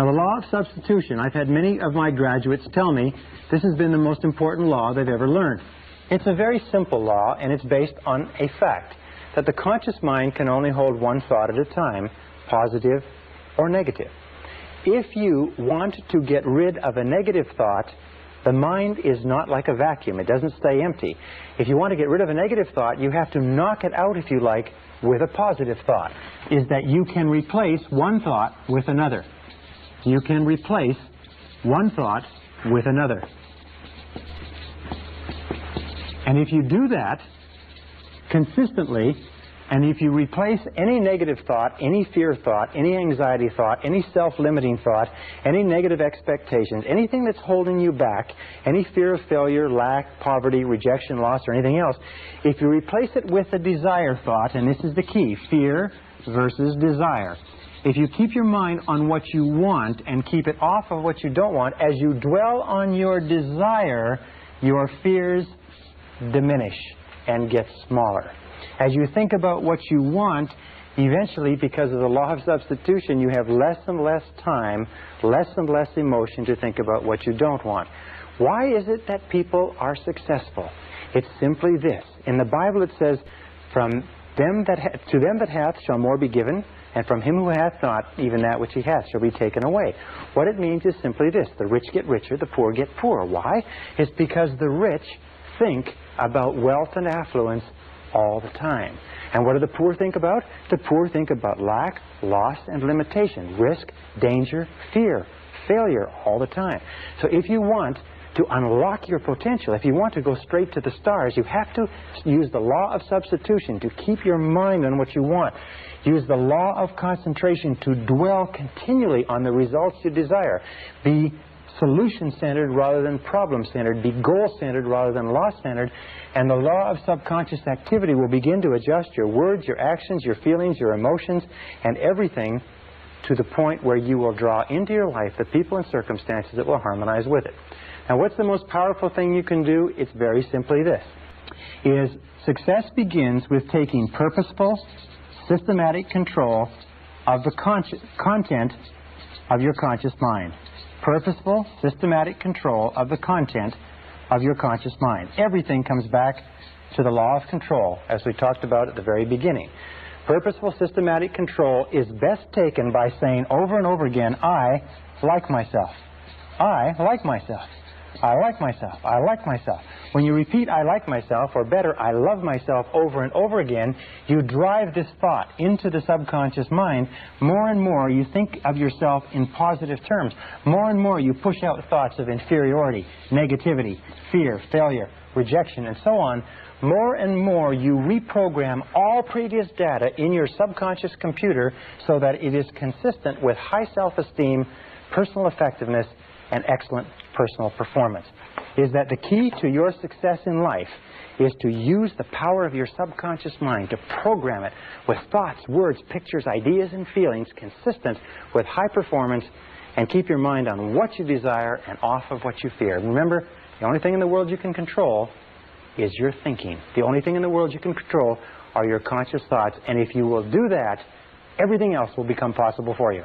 Now, the law of substitution, I've had many of my graduates tell me this has been the most important law they've ever learned. It's a very simple law, and it's based on a fact that the conscious mind can only hold one thought at a time, positive or negative. If you want to get rid of a negative thought, the mind is not like a vacuum. It doesn't stay empty. If you want to get rid of a negative thought, you have to knock it out, if you like, with a positive thought. Is that you can replace one thought with another. You can replace one thought with another. And if you do that consistently, and if you replace any negative thought, any fear thought, any anxiety thought, any self-limiting thought, any negative expectations, anything that's holding you back, any fear of failure, lack, poverty, rejection, loss, or anything else, if you replace it with a desire thought, and this is the key, fear versus desire. If you keep your mind on what you want and keep it off of what you don't want, as you dwell on your desire, your fears diminish and get smaller. As you think about what you want, eventually, because of the law of substitution, you have less and less time, less and less emotion to think about what you don't want. Why is it that people are successful? It's simply this. In the Bible it says, to them that hath shall more be given, and from him who hath not, even that which he hath shall be taken away. What it means is simply this. The rich get richer, the poor get poorer. Why? It's because the rich think about wealth and affluence all the time. And what do the poor think about? The poor think about lack, loss, and limitation, risk, danger, fear, failure all the time. So if you want to unlock your potential, if you want to go straight to the stars, you have to use the law of substitution to keep your mind on what you want. Use the law of concentration to dwell continually on the results you desire. Be solution-centered rather than problem-centered. Be goal-centered rather than loss-centered. And the law of subconscious activity will begin to adjust your words, your actions, your feelings, your emotions, and everything to the point where you will draw into your life the people and circumstances that will harmonize with it. Now, what's the most powerful thing you can do? It's very simply this. Success begins with taking purposeful, systematic control of the content of your conscious mind. Purposeful, systematic control of the content of your conscious mind. Everything comes back to the law of control, as we talked about at the very beginning. Purposeful, systematic control is best taken by saying over and over again, I like myself. I like myself. I like myself. I like myself. When you repeat, I like myself, or better, I love myself over and over again, you drive this thought into the subconscious mind. More and more you think of yourself in positive terms. More and more you push out thoughts of inferiority, negativity, fear, failure, rejection, and so on. More and more you reprogram all previous data in your subconscious computer so that it is consistent with high self-esteem, personal effectiveness, and excellent personal performance. Is that the key to your success in life is to use the power of your subconscious mind to program it with thoughts, words, pictures, ideas, and feelings consistent with high performance, and keep your mind on what you desire and off of what you fear. Remember, the only thing in the world you can control is your thinking. The only thing in the world you can control are your conscious thoughts, and if you will do that, everything else will become possible for you.